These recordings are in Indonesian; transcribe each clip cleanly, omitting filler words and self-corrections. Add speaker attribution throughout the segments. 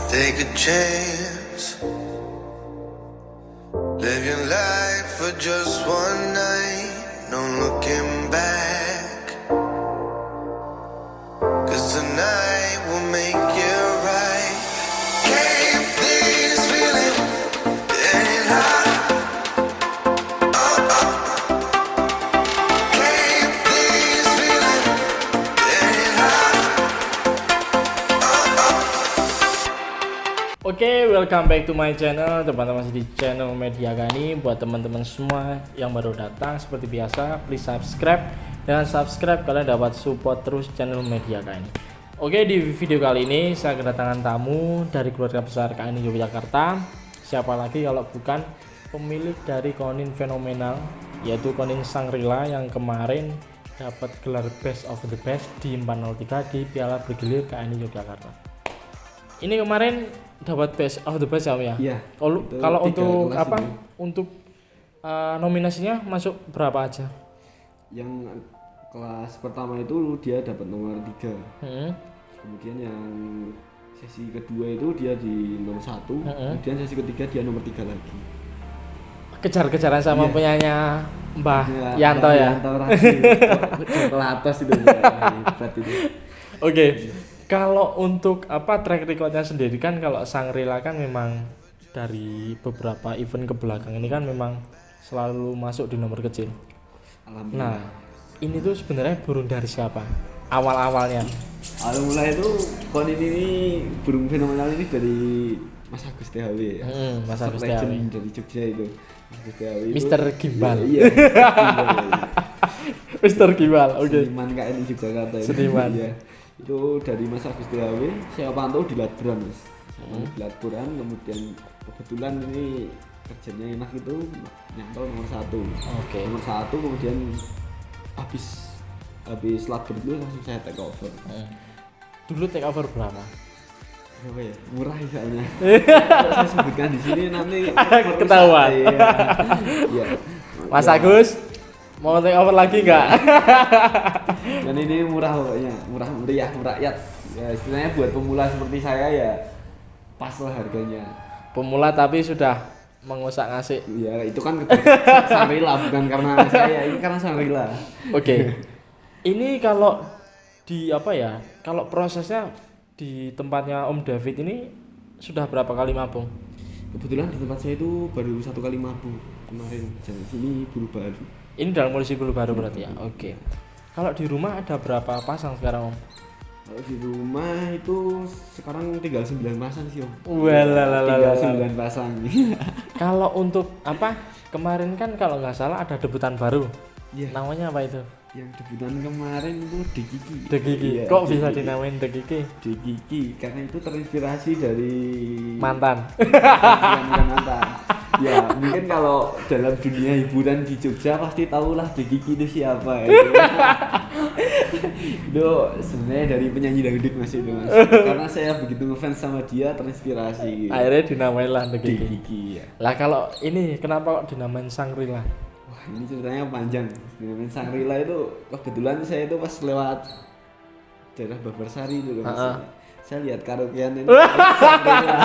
Speaker 1: Take a chance. Live your life for just one night. No looking back. 'Cause tonight will make you right. Keep this feeling getting hot. Keep this feeling getting hot.
Speaker 2: Oke, welcome back to my channel, teman-teman di channel Media Gani. Buat teman-teman semua yang baru datang, seperti biasa, please subscribe. Dengan subscribe kalian dapat support terus channel Media Gani. Oke, di video kali ini saya kedatangan tamu dari keluarga besar KNI Yogyakarta. Siapa lagi kalau bukan pemilik dari Konin fenomenal, yaitu Konin Shangri-La yang kemarin dapat gelar Best of the Best di 403 di Piala Bergilir KNI Yogyakarta. Ini kemarin dapat Best of the Best ya, Om ya?
Speaker 3: Iya.
Speaker 2: Kalau untuk
Speaker 3: kelas
Speaker 2: apa?
Speaker 3: itu.
Speaker 2: Untuk nominasinya masuk berapa aja?
Speaker 3: Yang kelas pertama itu dia dapat nomor 3.
Speaker 2: Hmm.
Speaker 3: Kemudian yang sesi kedua itu dia di nomor 1. Kemudian sesi ketiga dia nomor 3 lagi.
Speaker 2: Kejar-kejaran sama
Speaker 3: Iya.
Speaker 2: punyanya Mbah
Speaker 3: Ya,
Speaker 2: Yanto ya.
Speaker 3: Yanto Rasi. Ke atas itu. Hebat itu.
Speaker 2: Oke. Kalau untuk apa track recordnya sendiri kan, kalau Shangri-La kan memang dari beberapa event ke belakang ini kan memang selalu masuk di nomor kecil.
Speaker 3: Alhamdulillah.
Speaker 2: Nah, ini tuh sebenarnya burung dari siapa? Awal-awalnya.
Speaker 3: Awal mulai itu Konin ini burung fenomenal ini dari Mas Agus THW ya.
Speaker 2: Mas Agus
Speaker 3: Legend
Speaker 2: THW.
Speaker 3: dari Jogja itu. Mas Agus THW itu.
Speaker 2: Mr. Gimbal.
Speaker 3: Iya.
Speaker 2: Mr. Gimbal. Oke.
Speaker 3: Seniman KNI Yogyakarta itu.
Speaker 2: Seniman.
Speaker 3: Iya. Itu dari Mas Agus THW, saya pantau di Latburan Mas. Di Latburan, kemudian kebetulan ini kerjanya enak itu nyantol nomor 1.
Speaker 2: Oke.
Speaker 3: Nomor 1 kemudian habis Latburan itu langsung saya take over.
Speaker 2: Dulu take over berapa?
Speaker 3: Berapa ya? Murah misalnya. Kalau saya sebutkan di sini nanti
Speaker 2: Ketahuan.
Speaker 3: Iya.
Speaker 2: Mas Agus mau take over lagi nggak?
Speaker 3: Dan ini murah pokoknya, murah meriah, merakyat. Ya istilahnya buat pemula seperti saya ya pas lah harganya.
Speaker 2: Pemula tapi sudah mengusak ngasih.
Speaker 3: Ya itu kan Shangri-La bukan karena saya, ini karena Shangri-La.
Speaker 2: Oke. Ini kalau di apa ya? Kalau prosesnya di tempatnya Om David ini sudah berapa kali mabung?
Speaker 3: Kebetulan di tempat saya itu baru 1 kali mabung kemarin. Jadi sini buru baru.
Speaker 2: Ini dalam kondisi bulu baru berarti ya. Oke. Kalau di rumah ada berapa pasang sekarang, Om?
Speaker 3: Kalau di rumah itu sekarang tinggal 9 pasang sih Om.
Speaker 2: Walalala.
Speaker 3: Tinggal 9 pasang.
Speaker 2: Kalau untuk apa? Kemarin kan kalau nggak salah ada debutan baru.
Speaker 3: Iya.
Speaker 2: Namanya apa itu?
Speaker 3: Yang debutan kemarin itu Dekiki.
Speaker 2: The Kiki.
Speaker 3: Iya,
Speaker 2: Kok bisa
Speaker 3: Dekiki.
Speaker 2: dinamain The Kiki?
Speaker 3: Dekiki karena itu terinspirasi dari
Speaker 2: Mantan.
Speaker 3: bukan mantan. Ya mungkin kalau dalam dunia hiburan di Jogja pasti tahulah Dekiki itu siapa ya. Itu sebenarnya dari penyanyi dangdut Mas itu Mas. Karena saya begitu ngefans sama dia terinspirasi.
Speaker 2: Akhirnya dinamain lah The Kiki.
Speaker 3: Dekiki ya.
Speaker 2: Lah kalau ini kenapa kok dinamain Shangri-La?
Speaker 3: Wah ini ceritanya panjang. Dengan Shangri-La itu kebetulan saya itu pas lewat daerah Babarsari itu Mas. Saya lihat karaokean ini Shangri-La.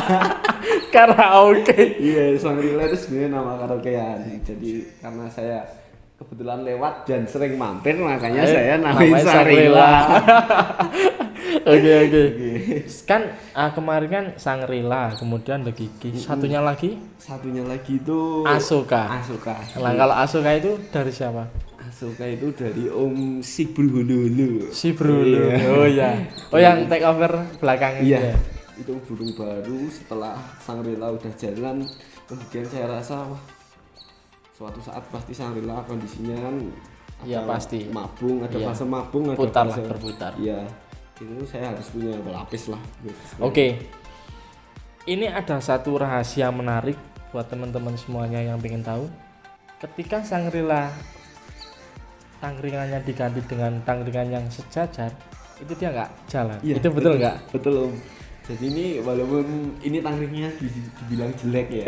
Speaker 2: Karaoke.
Speaker 3: Iya, Shangri-La itu sebenarnya nama karaokean. Jadi karena saya kebetulan lewat dan sering mampir makanya saya namain Shangri-La.
Speaker 2: Oke. Kan kemarin kan Shangri-La, kemudian The Kiki. Satunya lagi
Speaker 3: Satunya lagi itu
Speaker 2: Asuka.
Speaker 3: Asuka.
Speaker 2: Nah, kalau Asuka itu dari siapa?
Speaker 3: Asuka itu dari Om Si Bruhulu.
Speaker 2: Si Bruno.
Speaker 3: Iya.
Speaker 2: Oh ya. Oh yang take over belakang itu
Speaker 3: Iya.
Speaker 2: ya.
Speaker 3: Itu burung baru setelah Shangri-La udah jalan, kemudian saya rasa wah suatu saat pasti Shangri-La kondisinya kan
Speaker 2: Iya,
Speaker 3: ada
Speaker 2: pasti.
Speaker 3: mabung, ada
Speaker 2: Iya.
Speaker 3: fase mabung, ada
Speaker 2: Putar lah,
Speaker 3: fase
Speaker 2: berputar.
Speaker 3: Iya. Itu saya harus punya pelapis lah.
Speaker 2: Oke. Ini ada satu rahasia menarik buat teman-teman semuanya yang pengen tahu. Ketika Shangri-La tangkringannya diganti dengan tangkringan yang sejajar, itu dia nggak jalan.
Speaker 3: Iya,
Speaker 2: Itu betul nggak?
Speaker 3: Betul Om. Jadi ini walaupun ini tangkringnya dibilang jelek ya.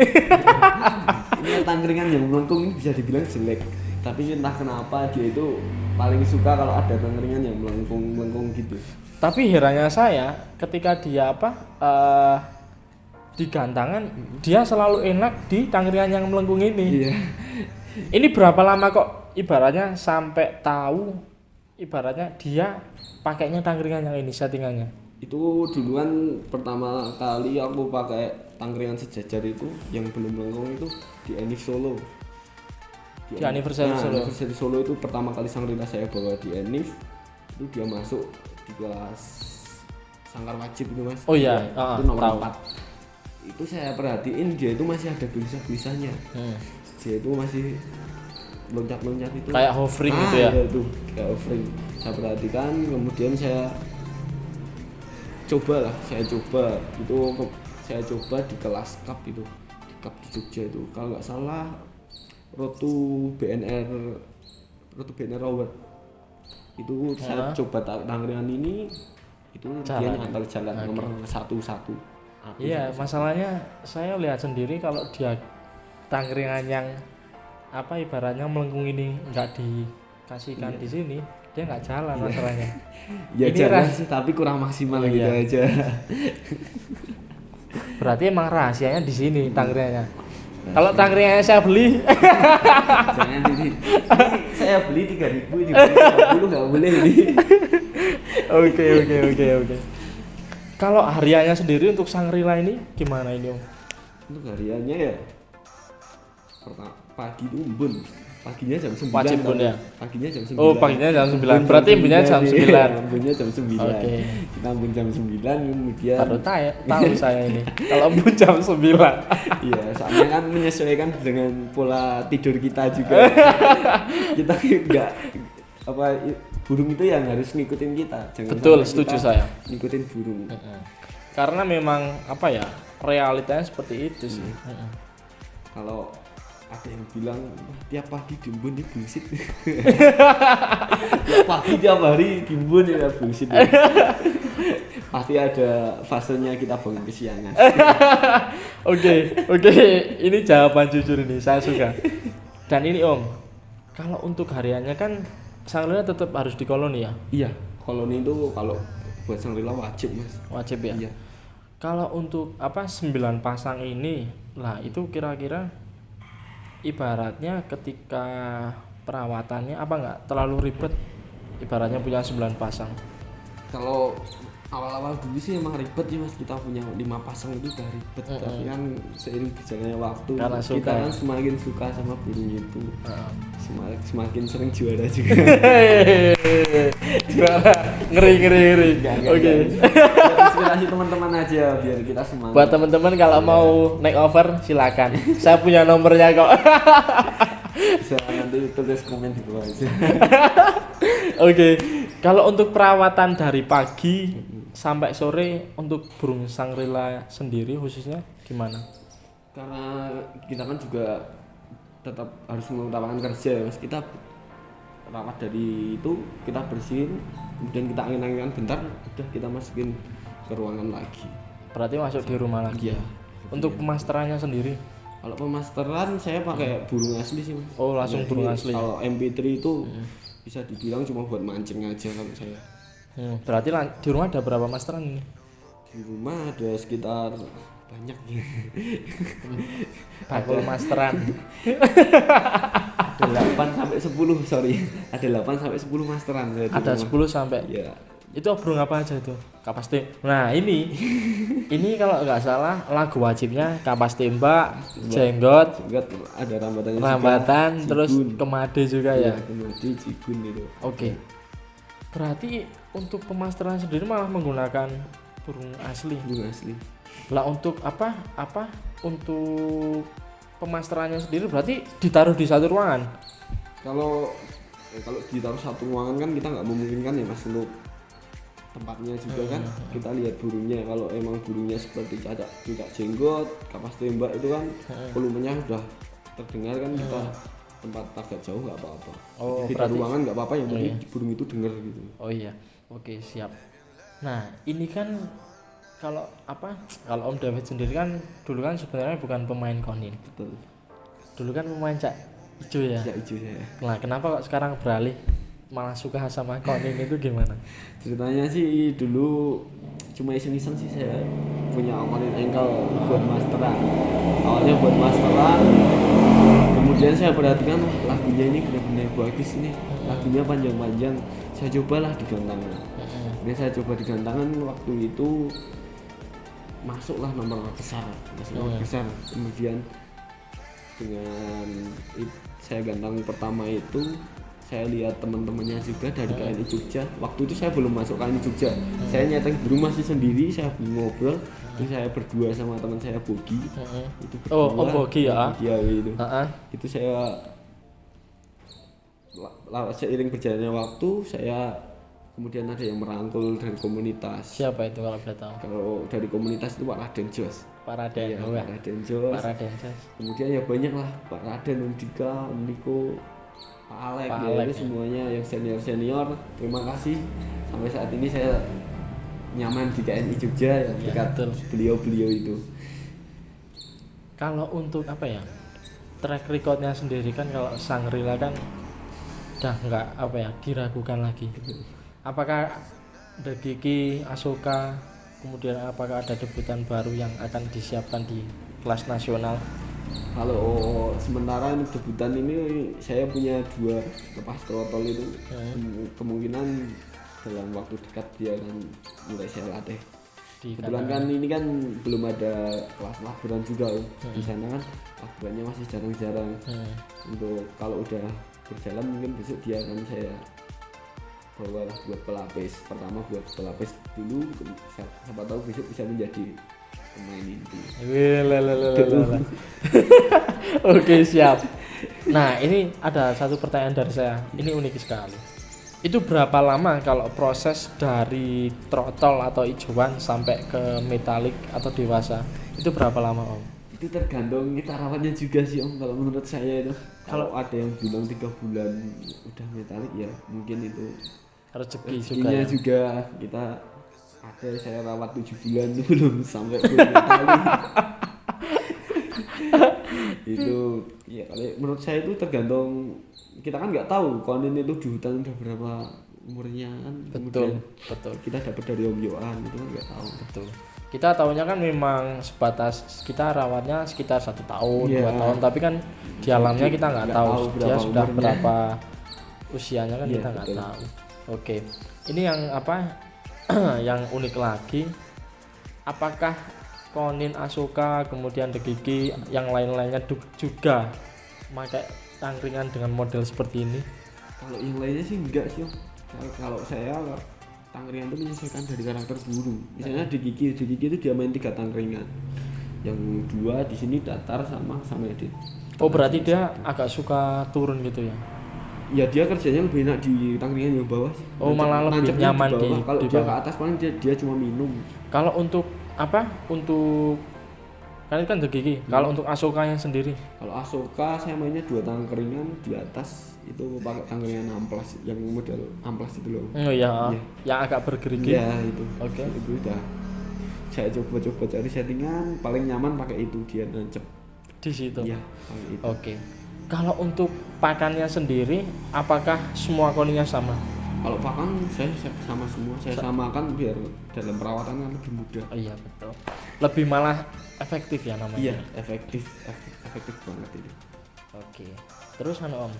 Speaker 3: Ini tangkringan yang melengkung ini bisa dibilang jelek. Tapi entah kenapa dia itu paling suka kalau ada tangkringan yang melengkung gitu.
Speaker 2: Tapi herannya saya ketika dia di gantangan dia selalu enak di tangkringan yang melengkung ini.
Speaker 3: Iya.
Speaker 2: Ini berapa lama kok ibaratnya sampai tahu ibaratnya dia pakainya tangkringan yang ini settingannya?
Speaker 3: Itu duluan pertama kali aku pakai tangkringan sejajar itu yang belum melengkung itu di Enif Solo.
Speaker 2: Di Anniversary Solo.
Speaker 3: Anniversary Solo itu pertama kali Sangrila saya bawa di Enif. Itu dia masuk di kelas sangkar wajib itu Mas.
Speaker 2: Oh iya,
Speaker 3: itu nomor
Speaker 2: tahu.
Speaker 3: 4. Itu saya perhatiin dia itu masih ada gelisah-gelisahnya. Dia itu masih loncat-loncat itu.
Speaker 2: Kayak hovering gitu ya.
Speaker 3: Iya itu, kayak hovering. Saya perhatikan, kemudian saya coba di kelas cup itu, di cup di Jogja itu. Kalau nggak salah Rotu BNR Rower. Itu saya coba tangkringan ini itu dia nyantar jalan nomor 1.
Speaker 2: Iya, masalahnya saya lihat sendiri kalau dia tangkringan yang apa ibaratnya melengkung ini nggak dikasihkan di sini, dia nggak jalan masalahnya.
Speaker 3: Ya
Speaker 2: ini
Speaker 3: jalan sih tapi kurang maksimal gitu aja.
Speaker 2: Berarti emang rahasianya di sini tangkringannya. Kalau tangkringannya saya beli,
Speaker 3: jangan ini saya beli 3.000 juga 50 nggak boleh ini.
Speaker 2: Oke. Kalau hariannya sendiri untuk Sangrila ini gimana ini Om?
Speaker 3: Untuk hariannya ya pagi itu embun. Paginya jam 9.
Speaker 2: Wajib Bun ya?
Speaker 3: Paginya jam 9.
Speaker 2: Oh, paginya jam 9. Berarti embunnya jam 9.
Speaker 3: Embunnya jam 9.
Speaker 2: Oke.
Speaker 3: Kita embun jam 9 kemudian
Speaker 2: Baru tahu saya ini. Kalau embun jam 9.
Speaker 3: Iya, soalnya kan menyesuaikan dengan pola tidur kita juga. Kita enggak apa burung itu yang harus ngikutin kita. Jangan
Speaker 2: Betul,
Speaker 3: sampai
Speaker 2: setuju
Speaker 3: kita
Speaker 2: saya.
Speaker 3: Ngikutin burung.
Speaker 2: Karena memang apa ya, realitanya seperti itu sih.
Speaker 3: Kalau ada yang bilang tiap pagi diembun ini bullshit. Tiap pagi tiap hari diembun ya bullshit. Pasti ada fasenya kita bangun kesiangan.
Speaker 2: Oke, ini jawaban jujur ini, saya suka. Dan ini Om, kalau untuk hariannya kan Sangrila tetap harus di koloni ya?
Speaker 3: Iya, koloni itu kalau buat Sangrila wajib Mas.
Speaker 2: Wajib ya?
Speaker 3: Iya.
Speaker 2: Kalau untuk apa 9 pasang ini, lah itu kira-kira ibaratnya ketika perawatannya apa nggak terlalu ribet ibaratnya punya 9 pasang?
Speaker 3: Kalau awal-awal dulu sih emang ribet ya Mas, kita punya 5 pasang itu udah ribet. Tapi kan seiring berjalannya waktu
Speaker 2: karena
Speaker 3: kita kan semakin suka sama burung itu. Semakin sering juara juga.
Speaker 2: ngeri. Oke.
Speaker 3: Inspirasi teman-teman aja biar kita semangat.
Speaker 2: Buat teman-teman kalau mau naik over silakan. Saya punya nomornya kok.
Speaker 3: Bisa nanti tulis komen di bawah aja.
Speaker 2: Oke. Kalau untuk perawatan dari pagi sampai sore untuk burung Sangrila sendiri khususnya gimana?
Speaker 3: Karena kita kan juga tetap harus mengutamakan kerja ya Mas. Kita rawat dari itu, kita bersihin, kemudian kita angin-anginan bentar, udah kita masukin ke ruangan lagi.
Speaker 2: Berarti masuk di rumah lagi ya? Untuk pemasterannya sendiri?
Speaker 3: Kalau pemasteran saya pakai burung asli sih Mas.
Speaker 2: Oh, langsung
Speaker 3: Jadi,
Speaker 2: burung asli.
Speaker 3: Kalau MP3 itu bisa dibilang cuma buat mancing aja kalau saya.
Speaker 2: Berarti di rumah ada berapa masteran ini?
Speaker 3: Di rumah ada sekitar banyak ya.
Speaker 2: Bakul masteran.
Speaker 3: Ada 8 sampai 10, sorry. Ada 8 sampai 10 masteran.
Speaker 2: Ada 10 sampai.
Speaker 3: Iya.
Speaker 2: Itu burung apa aja itu? Kapas tembak. Nah, ini kalau nggak salah lagu wajibnya kapas tembak, jenggot,
Speaker 3: Ada rambatannya
Speaker 2: rambatan,
Speaker 3: juga,
Speaker 2: terus
Speaker 3: cigun.
Speaker 2: kemade juga ya.
Speaker 3: Kemade, cigun itu.
Speaker 2: Oke. Berarti untuk pemasteran sendiri malah menggunakan burung asli.
Speaker 3: Burung asli.
Speaker 2: Lah untuk apa? Untuk pemasterannya sendiri berarti ditaruh di satu ruangan.
Speaker 3: Kalau ditaruh satu ruangan kan kita nggak memungkinkan ya Mas untuk tempatnya juga kan. Kita lihat burungnya, kalau emang burungnya seperti cacak jenggot, kapas tembak itu kan volumenya sudah terdengar kan, kita tempat agak jauh nggak apa-apa.
Speaker 2: Oh,
Speaker 3: Di
Speaker 2: berarti
Speaker 3: ruangan nggak apa-apa, yang penting burung itu dengar gitu.
Speaker 2: Oh iya. Oke, siap. Nah, ini kan kalau Om David sendiri kan dulu kan sebenarnya bukan pemain konin.
Speaker 3: Betul.
Speaker 2: Dulu kan pemain cak hijau ya.
Speaker 3: Cak hijau ya.
Speaker 2: Nah, kenapa kok sekarang beralih? malah suka sama konin itu gimana?
Speaker 3: Ceritanya sih dulu cuma iseng-iseng sih saya punya konin engkel buat masteran. Awalnya buat masteran, kemudian saya perhatikan wah, lagunya ini benar-benar bagus nih, lagunya panjang-panjang. Saya cobalah di gantangan. Kemudian saya coba di gantangan, waktu itu masuklah nomor besar. Kemudian dengan saya gantang pertama itu saya lihat teman-temannya juga dari KNI Jogja. Waktu itu saya belum masuk KNI Jogja. Saya nyeting di rumah sih sendiri, saya ngobrol. Terus saya berdua sama teman saya Bogi. Itu berdua.
Speaker 2: Bogi ya.
Speaker 3: Iya itu. Itu saya seiring berjalannya waktu saya kemudian ada yang merangkul dari komunitas.
Speaker 2: Siapa itu kalau boleh tahu?
Speaker 3: Kalau dari komunitas itu Pak Raden Jos.
Speaker 2: Pak Raden.
Speaker 3: Iya, Pak Raden Jos.
Speaker 2: Pak Raden Jos.
Speaker 3: Kemudian ya banyak lah Pak Raden, Om Dika, Om Niko, Pak Alek, ya. Semuanya yang senior. Terima kasih. Sampai saat ini saya nyaman di KNI Jogja ya, dekat beliau-beliau itu.
Speaker 2: Kalau untuk apa ya? Track recordnya sendiri kan kalau Shangri-La kan udah nggak apa ya diragukan lagi. Apakah The Gigi, Asoka, kemudian apakah ada debutan baru yang akan disiapkan di kelas nasional?
Speaker 3: Kalau sementara ini debutan ini saya punya 2 lepas trotol itu kemungkinan dalam waktu dekat dia akan mulai saya latih. Kebetulan kan ini kan belum ada kelas laburan juga di sana kan laburannya masih jarang-jarang. Untuk kalau udah berjalan mungkin besok dia akan saya bawa lah buat pelapis. Pertama buat pelapis dulu, siapa tahu besok bisa menjadi pemain inti.
Speaker 2: Oke, siap. Nah, ini ada satu pertanyaan dari saya. Ini unik sekali. Itu berapa lama kalau proses dari trotol atau hijauan sampai ke metalik atau dewasa? Itu berapa lama, Om?
Speaker 3: Itu tergantung kita rawatnya juga sih, Om. Kalau menurut saya itu kalau ada yang bilang 3 bulan udah metalik ya mungkin itu
Speaker 2: rezeki
Speaker 3: rezekinya juga kita ada saya rawat 7 bulan belum sampai metalik. Itu ya kalau menurut saya itu tergantung, kita kan nggak tahu konin itu di hutan udah berapa umurnya kan.
Speaker 2: Betul.
Speaker 3: Kita dapat dari Om Yohan itu kan nggak tahu.
Speaker 2: Betul. Kita tahunya kan memang sebatas kita rawatnya sekitar 1 tahun, 2 tahun, tapi kan di alamnya kita nggak tahu dia sudah umurnya. Berapa usianya kan kita nggak tahu. Oke, ini yang apa? Yang unik lagi, apakah konin Asoka kemudian The Gigi yang lain-lainnya juga pakai tangkringan dengan model seperti ini?
Speaker 3: Kalau yang lainnya sih enggak sih. Kalau saya tangkringan itu menyesuaikan dari karakter burung. Misalnya The Gigi itu dia main 3 tangkringan. Yang 2 di sini datar sama edit.
Speaker 2: Oh, berarti dia agak suka turun gitu ya?
Speaker 3: Ya dia kerjanya lebih enak di tangkringan yang bawah sih.
Speaker 2: Oh, malah lebih nyaman di
Speaker 3: kalau dia ke atas paling dia cuma minum.
Speaker 2: Kalau untuk apa? Untuk kan The Gigi. Kalau untuk Asoka yang sendiri?
Speaker 3: Kalau Asoka saya mainnya 2 tangkringan di atas itu pakai tangkringan amplas yang model amplas itu loh.
Speaker 2: Oh iya. Yang agak bergerigi.
Speaker 3: Iya itu.
Speaker 2: Oke.
Speaker 3: Itu udah saya coba cari settingan paling nyaman pakai itu, dia nancep
Speaker 2: di situ.
Speaker 3: Iya, pakai itu.
Speaker 2: Oke. Kalau untuk pakannya sendiri, apakah semua koninya sama?
Speaker 3: Kalau pakan saya sama semua, saya samakan biar dalam perawatan kan lebih mudah.
Speaker 2: Oh iya betul. Lebih malah efektif ya namanya.
Speaker 3: Iya, efektif banget ini.
Speaker 2: Oke. Terus Om,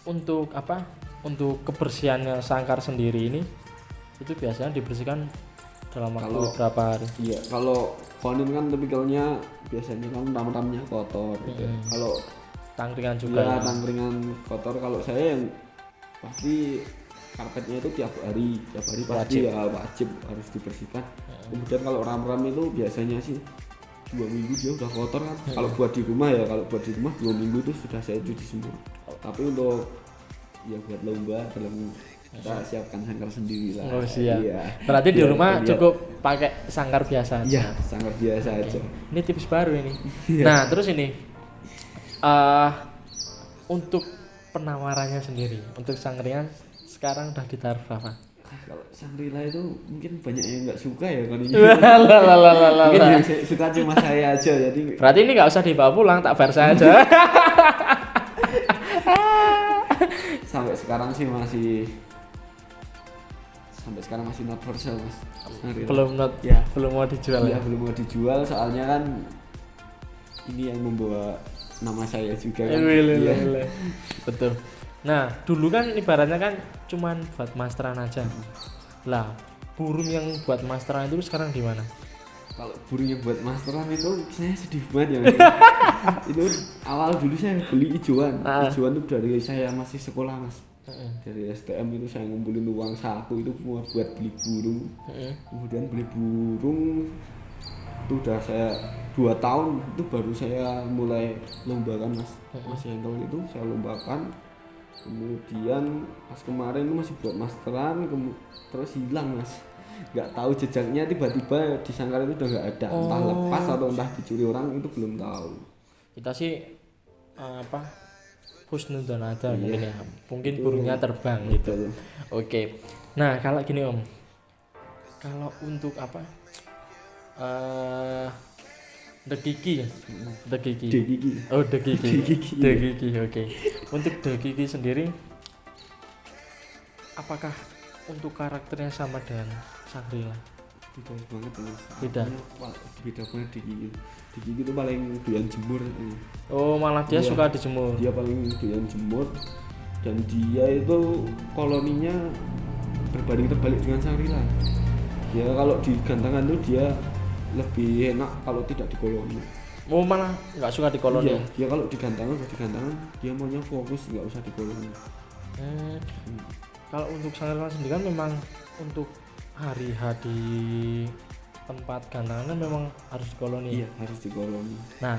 Speaker 2: untuk apa? Untuk kebersihannya sangkar sendiri ini itu biasanya dibersihkan dalam waktu berapa hari? Iya,
Speaker 3: kalau konin kan tipikalnya biasanya kan ram-ramnya kotor gitu. Kalau
Speaker 2: tangkringan juga
Speaker 3: ya, tangkringan kotor. Kalau saya yang pasti karpetnya itu tiap hari pasti wajib harus dibersihkan. Kemudian kalau ram-ram itu biasanya sih 2 minggu dia udah kotor kan. Kalau buat di rumah 2 minggu itu sudah saya cuci semua. Tapi untuk ya buat lomba kita siapkan sangkar sendiri lah.
Speaker 2: Oh siap.
Speaker 3: Iya.
Speaker 2: Berarti di rumah cukup pakai sangkar biasa aja.
Speaker 3: Iya, sangkar biasa aja.
Speaker 2: Ini tips baru ini. Nah terus ini untuk penawarannya sendiri untuk sangkringan sekarang udah ditaruh berapa?
Speaker 3: Kalau Shangri-La itu mungkin banyak yang nggak suka ya kan ini. Mungkin yang suka cuma saya aja, jadi.
Speaker 2: Berarti ini nggak usah dibawa pulang, tak bar saya aja.
Speaker 3: Sampai sekarang sih masih sampai sekarang masih not for sale mas. Sangrila.
Speaker 2: Belum mau dijual
Speaker 3: Iya,
Speaker 2: ya.
Speaker 3: belum mau dijual soalnya kan ini yang membawa nama saya juga kan. Iya.
Speaker 2: Betul. Nah dulu kan ibaratnya kan cuman buat masteran aja. Lah burung yang buat masteran itu sekarang di mana?
Speaker 3: Kalau burung yang buat masteran itu saya sedih banget ya mas. Itu awal dulu saya beli ijuan. Ijuan itu dari saya masih sekolah mas. Dari STM itu saya ngumpulin uang saku itu buat beli burung. Kemudian beli burung itu udah saya 2 tahun itu baru saya mulai lombakan mas. Masih handle itu saya lombakan. Kemudian pas kemarin itu masih buat masteran terus hilang mas. Nggak tahu jejaknya, tiba-tiba di sangkar itu udah nggak ada, entah lepas atau entah dicuri orang itu belum tahu.
Speaker 2: Kita sih husnuzon aja mungkin burungnya terbang gitu. Oke. Nah kalau gini om, kalau untuk dekiki. Oh dekiki. Oke. Untuk dekiki sendiri, apakah untuk karakternya sama dengan Sangrila?
Speaker 3: Beda banget mas. Beda banget di gigi itu paling doyan jemur.
Speaker 2: Oh malah dia suka dijemur.
Speaker 3: Dia paling doyan jemur dan dia itu koloninya berbanding terbalik dengan Sangrila. Dia kalau di gantangan tuh dia lebih enak kalau tidak di koloni.
Speaker 2: Oh malah nggak suka di koloni.
Speaker 3: Iya, dia kalau di gantangan dia maunya fokus, nggak usah di koloni.
Speaker 2: Kalau untuk Sangrila sendiri kan memang untuk hari di tempat gantangannya memang harus di koloni.
Speaker 3: Iya, harus di koloni.
Speaker 2: Nah,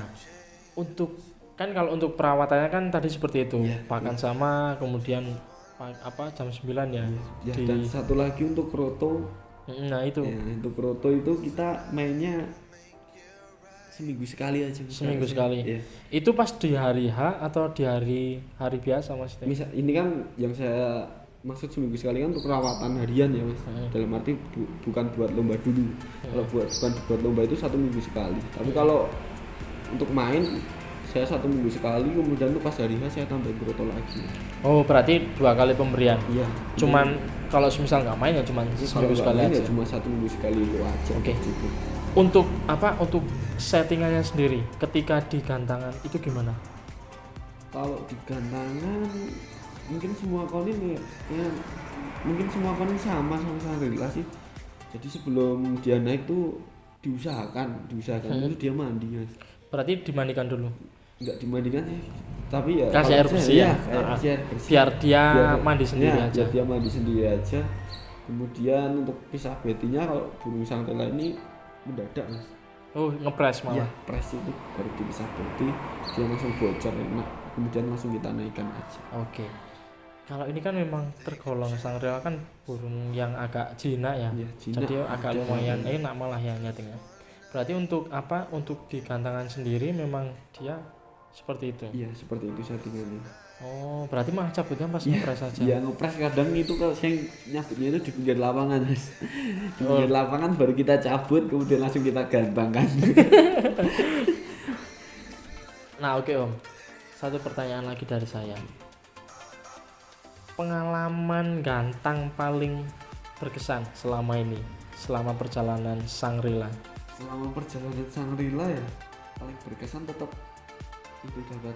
Speaker 2: kalau untuk perawatannya kan tadi seperti itu, pakan sama, kemudian jam 9 ya.
Speaker 3: Dan satu lagi untuk kroto.
Speaker 2: Nah itu.
Speaker 3: Ya, untuk kroto itu kita mainnya seminggu sekali aja.
Speaker 2: Seminggu sekali.
Speaker 3: Ya.
Speaker 2: Itu pas di hari H atau di hari biasa mas?
Speaker 3: Misal ini kan yang saya maksud seminggu sekali kan untuk perawatan harian ya mas. Dalam arti bukan buat lomba dulu. Kalau bukan buat lomba itu 1 minggu sekali. Tapi kalau untuk main saya 1 minggu sekali, kemudian tuh pas hari H saya tambahin kroto lagi. Oh
Speaker 2: berarti 2 kali pemberian.
Speaker 3: Iya.
Speaker 2: Cuman kalau misal nggak main ya cuman seminggu sekali aja.
Speaker 3: Ya cuma 1 minggu sekali itu aja.
Speaker 2: Oke. Untuk settingannya sendiri ketika di gantangan itu gimana?
Speaker 3: Kalau di gantangan mungkin semua konin sama Sangrila sih. Jadi sebelum dia naik tuh diusahakan itu dia mandi mas.
Speaker 2: Berarti dimandikan dulu?
Speaker 3: Enggak dimandikan sih, tapi ya
Speaker 2: kasih air bersih ya, biar dia mandi sendiri aja.
Speaker 3: Biar dia mandi sendiri aja. Kemudian untuk pisah betinya kalau burung Sangrila ini mendadak mas.
Speaker 2: Oh ngepres malah?
Speaker 3: Iya, press itu baru dipisah beti, dia langsung bocor enak. Kemudian langsung kita naikkan aja.
Speaker 2: Oke. Kalau ini kan memang tergolong Sangrila kan burung yang agak jinak ya, jinak, jadi agak lumayan enak malah ya nyetingnya. Berarti untuk di gantangan sendiri memang dia seperti itu?
Speaker 3: Iya seperti itu settingannya.
Speaker 2: Oh berarti malah cabutnya pas ngepres aja?
Speaker 3: Iya ngepres kadang itu kalau yang nyabutnya itu di pinggir lapangan mas. Di pinggir lapangan baru kita cabut kemudian langsung kita gantangkan.
Speaker 2: Nah oke om, satu pertanyaan lagi dari saya. Pengalaman gantang paling berkesan selama perjalanan Sangrila?
Speaker 3: Selama perjalanan Sangrila ya paling berkesan tetap itu dapat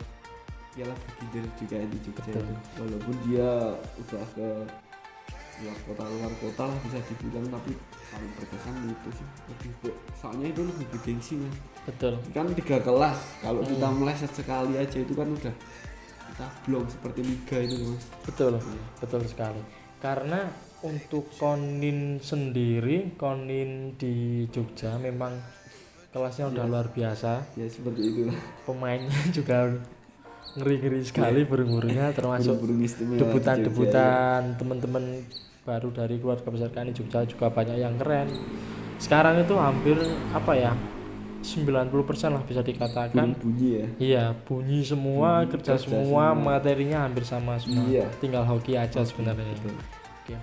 Speaker 3: piala bergilir juga di Jogja itu. Walaupun dia udah ke luar kota lah bisa dibilang, tapi paling berkesan itu sih soalnya itu lebih bergengsi mas. Betul. Kan 3 kelas kalau kita meleset sekali aja itu kan udah kita belum seperti liga itu mas.
Speaker 2: Betul sekali. Karena untuk konin di Jogja memang kelasnya udah luar biasa.
Speaker 3: Ya seperti itulah.
Speaker 2: Pemainnya juga ngeri sekali burung-burungnya, termasuk
Speaker 3: burung
Speaker 2: debutan teman-teman baru dari keluarga besar kami Jogja juga banyak yang keren. Sekarang itu hampir 90% lah bisa dikatakan
Speaker 3: bunyi ya.
Speaker 2: Iya, bunyi semua, kerja semua, materinya hampir sama semua. Iya. Tinggal hoki aja sebenarnya. Oke.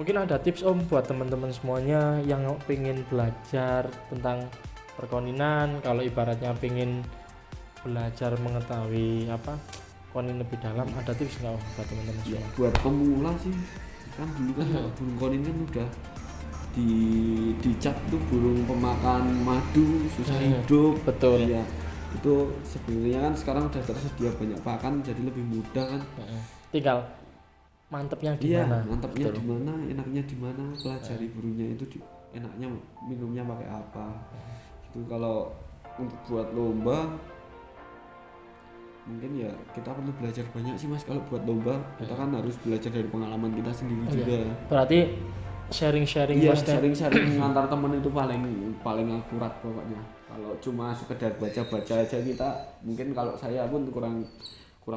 Speaker 2: Mungkin ada tips om buat teman-teman semuanya yang pengen belajar tentang perkoninan, kalau ibaratnya pengen belajar mengetahui konin lebih dalam, ada tips nggak Om buat teman-teman
Speaker 3: Ya,
Speaker 2: semua?
Speaker 3: buat pemula sih kan dulu kan kalau burung konin kan udah dicap tuh burung pemakan madu, susah hidup.
Speaker 2: Betul.
Speaker 3: Ya, itu sebenarnya kan sekarang udah tersedia banyak pakan jadi lebih mudah kan.
Speaker 2: Tinggal mantepnya
Speaker 3: Iya,
Speaker 2: gimana?
Speaker 3: mantapnya
Speaker 2: Betul.
Speaker 3: di mana, enaknya di mana, pelajari burungnya itu enaknya minumnya pakai apa. Itu kalau untuk buat lomba mungkin ya kita perlu belajar banyak sih Mas. Kalau buat lomba kita kan harus belajar dari pengalaman kita sendiri juga.
Speaker 2: Berarti sharing-sharing
Speaker 3: Iya,
Speaker 2: maksudnya.
Speaker 3: sharing antar teman itu paling akurat pokoknya. Kalau cuma sekedar baca-baca aja kita mungkin kalau saya pun kurang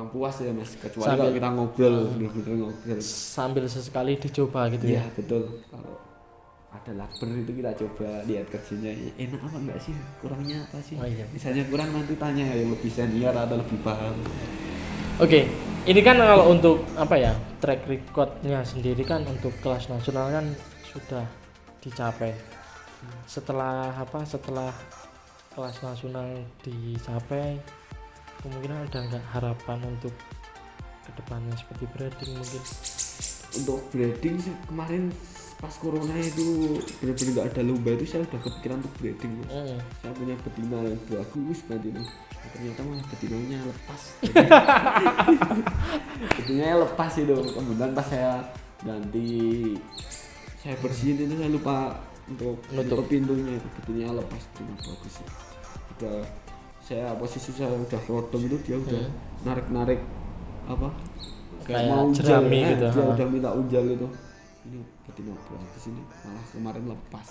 Speaker 3: puas ya Mas, kecuali
Speaker 2: Sambil-
Speaker 3: kalau kita ngobrol, bener-bener ngobrol.
Speaker 2: Sambil sesekali dicoba gitu
Speaker 3: Iya
Speaker 2: ya.
Speaker 3: betul. Kalau ada lapar itu kita coba lihat kerjanya enak apa enggak sih, kurangnya apa sih.
Speaker 2: Oh, iya.
Speaker 3: Misalnya kurang nanti tanya yang lebih senior atau lebih paham.
Speaker 2: Oke, ini kan kalau untuk apa ya, track recordnya sendiri kan untuk kelas nasional kan sudah dicapai. Setelah kelas nasional dicapai, kemungkinan ada nggak harapan untuk kedepannya seperti breeding mungkin?
Speaker 3: Untuk breeding sih kemarin pas corona itu benar-benar nggak ada lomba itu saya udah kepikiran untuk breeding Mas. Saya punya betina yang bagus banget itu. Ternyata malah betinanya lepas. Betinanya lepas itu. Kemudian pas saya ganti, saya bersihin itu saya lupa untuk
Speaker 2: Nutup.
Speaker 3: nutup pintunya itu betinanya lepas, betina bagus. Udah saya posisi saya udah rodong itu dia udah narik apa?
Speaker 2: Kayak
Speaker 3: mau
Speaker 2: jerami
Speaker 3: unjal,
Speaker 2: gitu,
Speaker 3: dia
Speaker 2: ha.
Speaker 3: udah minta unjal itu. Ini betina bagus ini malah kemarin lepas.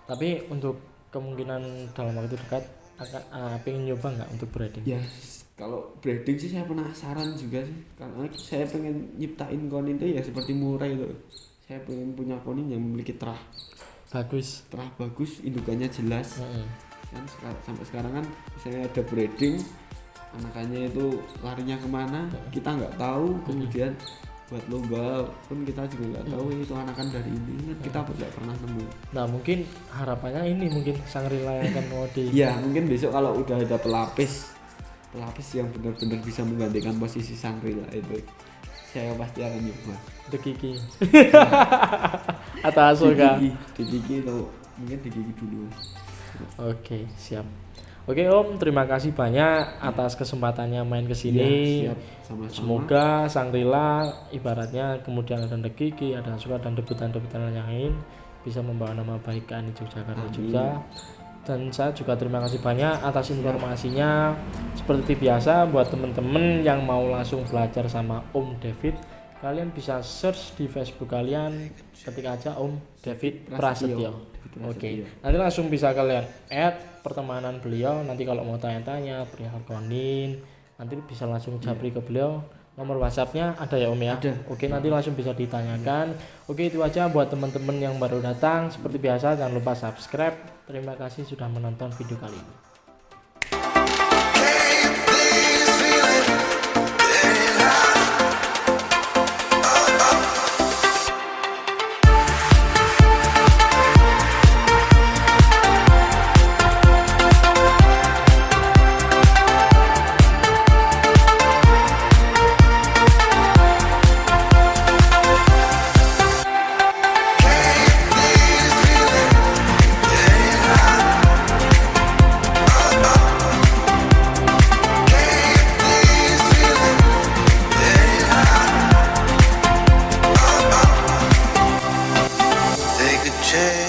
Speaker 2: Tapi untuk kemungkinan dalam waktu dekat akan pengen nyoba nggak untuk breeding?
Speaker 3: Ya kalau breeding sih saya penasaran juga sih karena saya pengen nyiptain konin itu ya seperti murai itu. Saya pengen punya konin yang memiliki terah
Speaker 2: Bagus.
Speaker 3: bagus, indukannya jelas. Kan sampai sekarang kan saya ada breeding, anakannya itu larinya kemana kita nggak tahu. Kemudian buat lomba pun kita juga nggak tahu itu anakan dari ini kan kita nggak pernah nemu.
Speaker 2: Nah mungkin harapannya ini mungkin Sangrila yang akan mau di
Speaker 3: Ya mungkin besok kalau udah ada pelapis yang benar-benar bisa menggantikan posisi Sangrila itu saya pasti akan nyoba.
Speaker 2: The Kiki atau Asoka.
Speaker 3: Di Kiki atau mungkin di Kiki dulu.
Speaker 2: Oke, siap. Oke Om, terima kasih banyak atas kesempatannya main ke sini.
Speaker 3: Ya, siap. Sama-sama.
Speaker 2: Semoga Sangrila ibaratnya kemudian ada The Kiki, ada Asoka dan debutan-debutan yang lain bisa membawa nama baik ke ANI Yogyakarta
Speaker 3: Amin.
Speaker 2: juga. Dan saya juga terima kasih banyak atas informasinya. Seperti biasa buat temen-temen yang mau langsung belajar sama Om David, kalian bisa search di Facebook kalian, ketik aja Om David Prasetyo. Oke, nanti langsung bisa kalian add pertemanan beliau. Nanti kalau mau tanya-tanya perihal konin, nanti bisa langsung japri ke beliau. Nomor WhatsAppnya ada ya Om ya?
Speaker 3: Ada.
Speaker 2: Oke, nanti langsung bisa ditanyakan. Oke, itu aja buat teman-teman yang baru datang. Seperti biasa jangan lupa subscribe. Terima kasih sudah menonton video kali ini.
Speaker 1: Take a chance.